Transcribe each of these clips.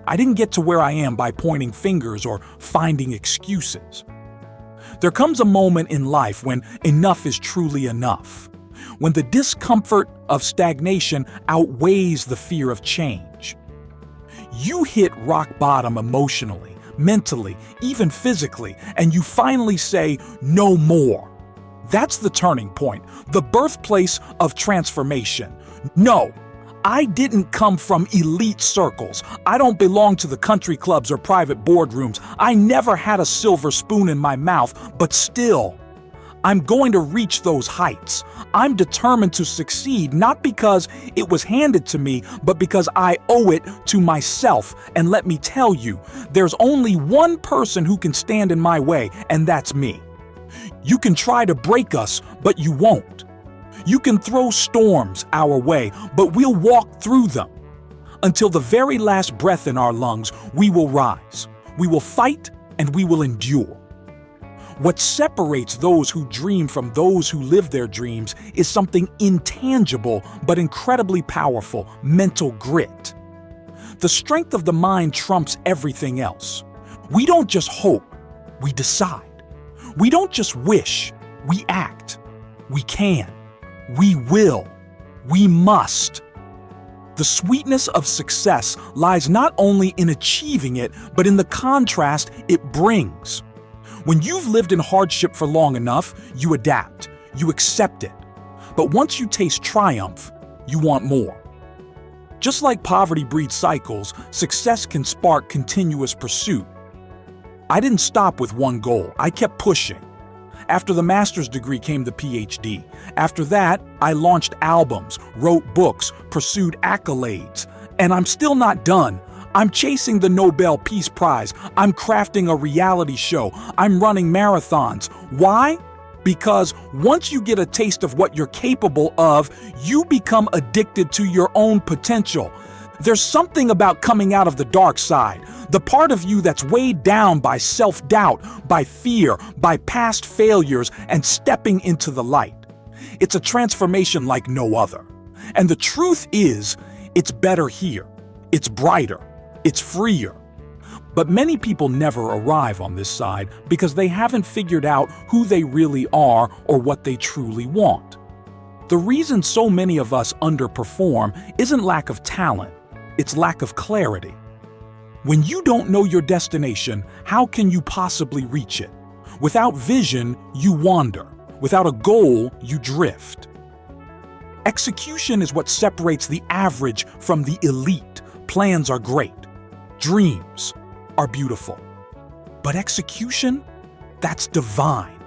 I didn't get to where I am by pointing fingers or finding excuses. There comes a moment in life when enough is truly enough, when the discomfort of stagnation outweighs the fear of change. You hit rock bottom emotionally, mentally, even physically, and you finally say, "No more." That's the turning point, the birthplace of transformation. No, I didn't come from elite circles. I don't belong to the country clubs or private boardrooms. I never had a silver spoon in my mouth, but still, I'm going to reach those heights. I'm determined to succeed, not because it was handed to me, but because I owe it to myself. And let me tell you, there's only one person who can stand in my way, and that's me. You can try to break us, but you won't. You can throw storms our way, but we'll walk through them. Until the very last breath in our lungs, we will rise. We will fight, and we will endure. What separates those who dream from those who live their dreams is something intangible but incredibly powerful: mental grit. The strength of the mind trumps everything else. We don't just hope, we decide. We don't just wish, we act. We can, we will, we must. The sweetness of success lies not only in achieving it, but in the contrast it brings. When you've lived in hardship for long enough, you adapt, you accept it. But once you taste triumph, you want more. Just like poverty breeds cycles, success can spark continuous pursuit. I didn't stop with one goal, I kept pushing. After the master's degree came the PhD. After that, I launched albums, wrote books, pursued accolades. And I'm still not done. I'm chasing the Nobel Peace Prize. I'm crafting a reality show. I'm running marathons. Why? Because once you get a taste of what you're capable of, you become addicted to your own potential. There's something about coming out of the dark side, the part of you that's weighed down by self-doubt, by fear, by past failures, and stepping into the light. It's a transformation like no other. And the truth is, it's better here. It's brighter. It's freer. But many people never arrive on this side because they haven't figured out who they really are or what they truly want. The reason so many of us underperform isn't lack of talent, it's lack of clarity. When you don't know your destination, how can you possibly reach it? Without vision, you wander. Without a goal, you drift. Execution is what separates the average from the elite. Plans are great. Dreams are beautiful. But execution? That's divine.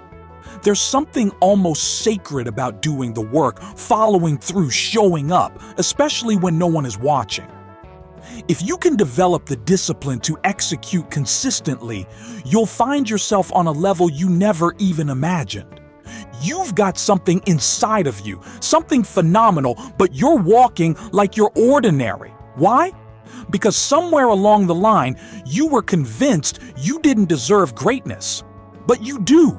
There's something almost sacred about doing the work, following through, showing up, especially when no one is watching. If you can develop the discipline to execute consistently, you'll find yourself on a level you never even imagined. You've got something inside of you, something phenomenal, but you're walking like you're ordinary. Why? Because somewhere along the line, you were convinced you didn't deserve greatness. But you do.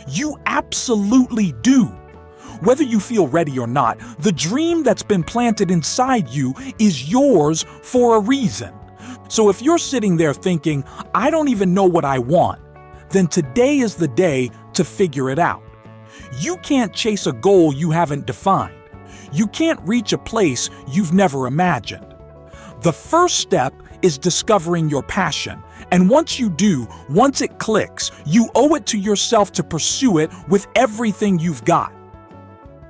You absolutely do. Whether you feel ready or not, the dream that's been planted inside you is yours for a reason. So if you're sitting there thinking, "I don't even know what I want," then today is the day to figure it out. You can't chase a goal you haven't defined. You can't reach a place you've never imagined. The first step is discovering your passion. And once you do, once it clicks, you owe it to yourself to pursue it with everything you've got.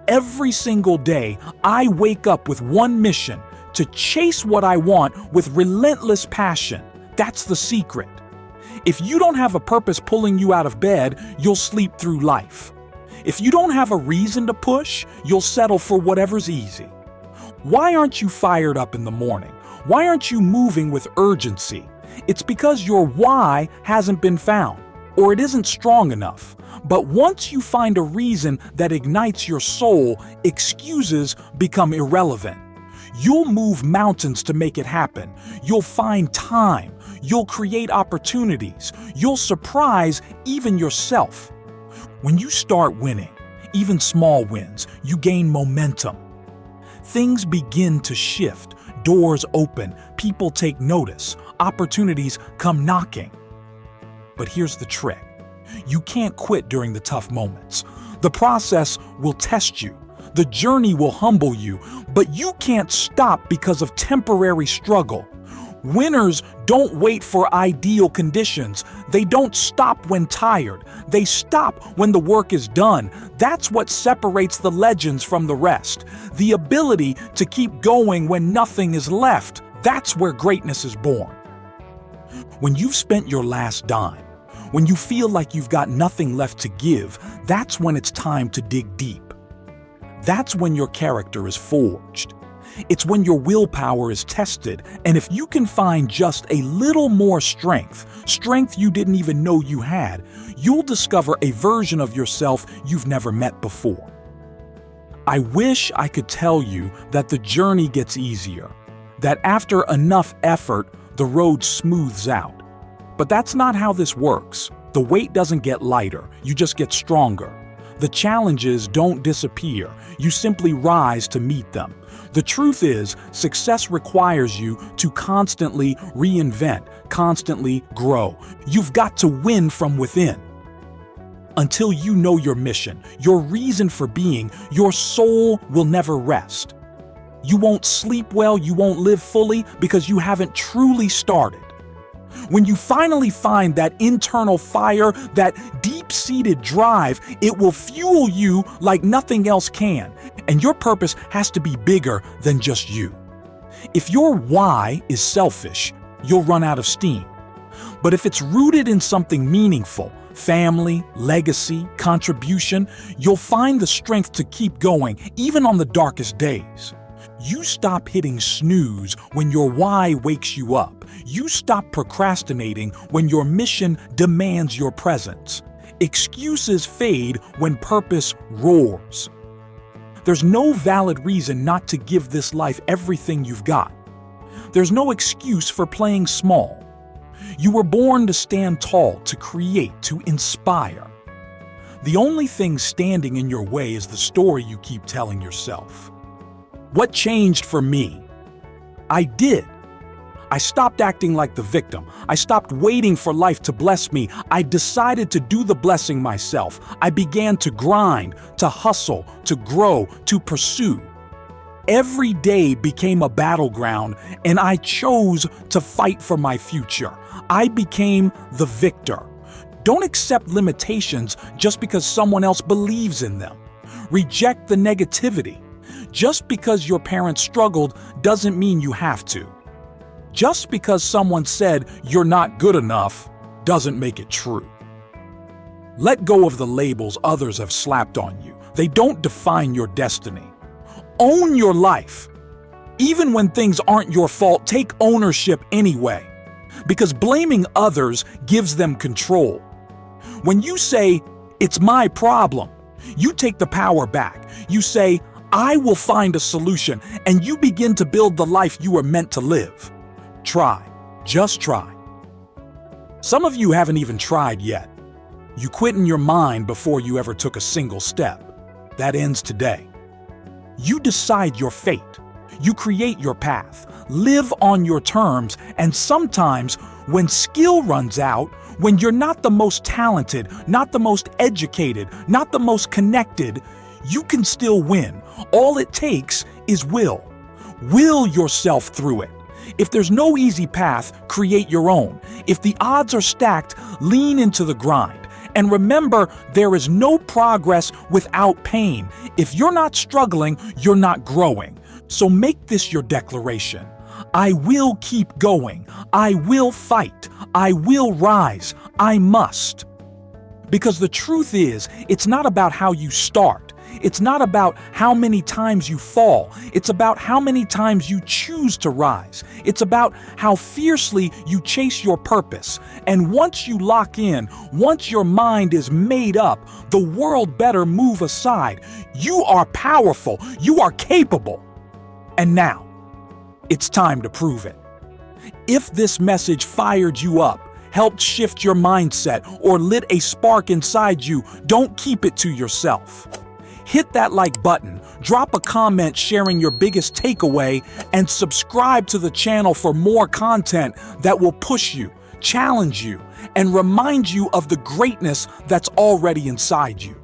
Every single day, I wake up with one mission: to chase what I want with relentless passion. That's the secret. If you don't have a purpose pulling you out of bed, you'll sleep through life. If you don't have a reason to push, you'll settle for whatever's easy. Why aren't you fired up in the morning? Why aren't you moving with urgency? It's because your why hasn't been found, or it isn't strong enough. But once you find a reason that ignites your soul, excuses become irrelevant. You'll move mountains to make it happen. You'll find time. You'll create opportunities. You'll surprise even yourself. When you start winning, even small wins, you gain momentum. Things begin to shift. Doors open, people take notice, opportunities come knocking. But here's the trick. You can't quit during the tough moments. The process will test you. The journey will humble you, but you can't stop because of temporary struggle. Winners don't wait for ideal conditions. They don't stop when tired. They stop when the work is done. That's what separates the legends from the rest. The ability to keep going when nothing is left. That's where greatness is born. When you've spent your last dime, when you feel like you've got nothing left to give, that's when it's time to dig deep. That's when your character is forged. It's when your willpower is tested, and if you can find just a little more strength you didn't even know you had, you'll discover a version of yourself you've never met before. I wish I could tell you that the journey gets easier, that after enough effort, the road smooths out. But that's not how this works. The weight doesn't get lighter, you just get stronger. The challenges don't disappear, you simply rise to meet them. The truth is, success requires you to constantly reinvent, constantly grow. You've got to win from within. Until you know your mission, your reason for being, your soul will never rest. You won't sleep well, you won't live fully because you haven't truly started. When you finally find that internal fire, that deep-seated drive, it will fuel you like nothing else can. And your purpose has to be bigger than just you. If your why is selfish, you'll run out of steam. But if it's rooted in something meaningful, family, legacy, contribution, you'll find the strength to keep going, even on the darkest days. You stop hitting snooze when your why wakes you up. You stop procrastinating when your mission demands your presence. Excuses fade when purpose roars. There's no valid reason not to give this life everything you've got. There's no excuse for playing small. You were born to stand tall, to create, to inspire. The only thing standing in your way is the story you keep telling yourself. What changed for me? I did. I stopped acting like the victim. I stopped waiting for life to bless me. I decided to do the blessing myself. I began to grind, to hustle, to grow, to pursue. Every day became a battleground, and I chose to fight for my future. I became the victor. Don't accept limitations just because someone else believes in them. Reject the negativity. Just because your parents struggled doesn't mean you have to. Just because someone said you're not good enough doesn't make it true. Let go of the labels others have slapped on you. They don't define your destiny. Own your life. Even when things aren't your fault, take ownership anyway. Because blaming others gives them control. When you say, "It's my problem," you take the power back. You say, "I will find a solution," and you begin to build the life you were meant to live. Try. Just try. Some of you haven't even tried yet. You quit in your mind before you ever took a single step. That ends today. You decide your fate. You create your path. Live on your terms, and sometimes when skill runs out, when you're not the most talented, not the most educated, not the most connected, you can still win. All it takes is will. Will yourself through it. If there's no easy path, create your own. If the odds are stacked, lean into the grind. And remember, there is no progress without pain. If you're not struggling, you're not growing. So make this your declaration. I will keep going. I will fight. I will rise. I must. Because the truth is, it's not about how you start. It's not about how many times you fall. It's about how many times you choose to rise. It's about how fiercely you chase your purpose. And once you lock in, once your mind is made up, the world better move aside. You are powerful. You are capable. And now, it's time to prove it. If this message fired you up, helped shift your mindset, or lit a spark inside you, don't keep it to yourself. Hit that like button, Drop a comment sharing your biggest takeaway and subscribe to the channel for more content that will push you, challenge you, and remind you of the greatness that's already inside you.